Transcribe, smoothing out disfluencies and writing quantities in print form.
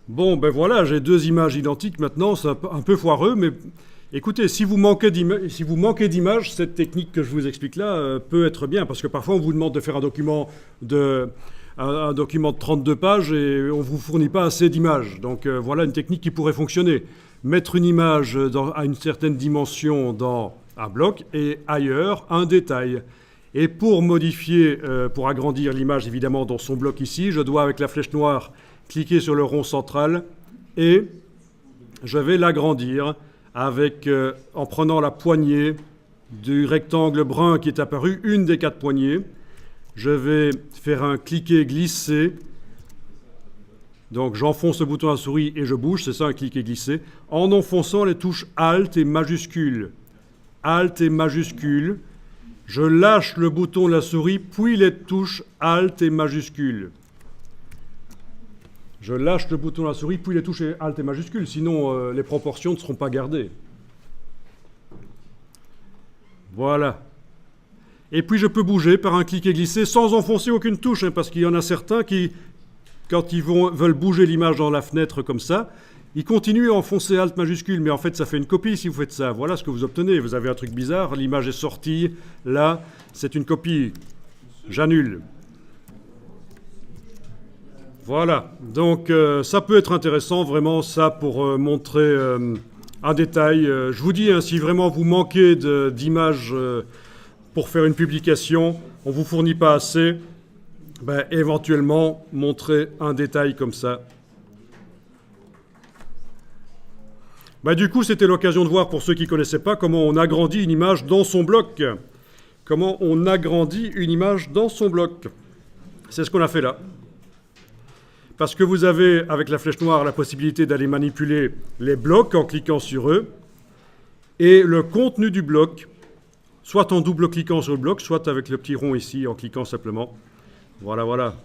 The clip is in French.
Bon, ben voilà, j'ai deux images identiques maintenant, c'est un peu foireux, mais écoutez, si vous manquez d'images, cette technique que je vous explique là peut être bien, parce que parfois on vous demande de faire un document de 32 pages et on ne vous fournit pas assez d'images. Donc voilà une technique qui pourrait fonctionner. Mettre une image à une certaine dimension dans un bloc et ailleurs un détail. Et pour modifier, pour agrandir l'image évidemment dans son bloc ici, je dois avec la flèche noire cliquer sur le rond central et je vais l'agrandir en prenant la poignée du rectangle brun qui est apparu, une des 4 poignées. Je vais faire un cliquer-glisser. Donc j'enfonce le bouton à la souris et je bouge, c'est ça un cliquer-glisser, en enfonçant les touches Alt et majuscule. Alt et majuscule. Je lâche le bouton de la souris, puis les touches Alt et majuscule. Je lâche le bouton de la souris, puis les touches Alt et majuscule, sinon les proportions ne seront pas gardées. Voilà. Et puis je peux bouger par un cliquer-glisser sans enfoncer aucune touche, parce qu'il y en a certains qui, quand ils veulent bouger l'image dans la fenêtre comme ça, ils continuent à enfoncer Alt majuscule, mais en fait ça fait une copie si vous faites ça. Voilà ce que vous obtenez. Vous avez un truc bizarre, l'image est sortie, là, c'est une copie. J'annule. Voilà, donc ça peut être intéressant vraiment ça pour montrer un détail. Je vous dis, si vraiment vous manquez d'images pour faire une publication, on ne vous fournit pas assez, ben, éventuellement montrer un détail comme ça. Ben, du coup, c'était l'occasion de voir, pour ceux qui ne connaissaient pas, comment on agrandit une image dans son bloc. Comment on agrandit une image dans son bloc. C'est ce qu'on a fait là. Parce que vous avez, avec la flèche noire, la possibilité d'aller manipuler les blocs en cliquant sur eux, et le contenu du bloc, soit en double-cliquant sur le bloc, soit avec le petit rond ici, en cliquant simplement. Voilà, voilà.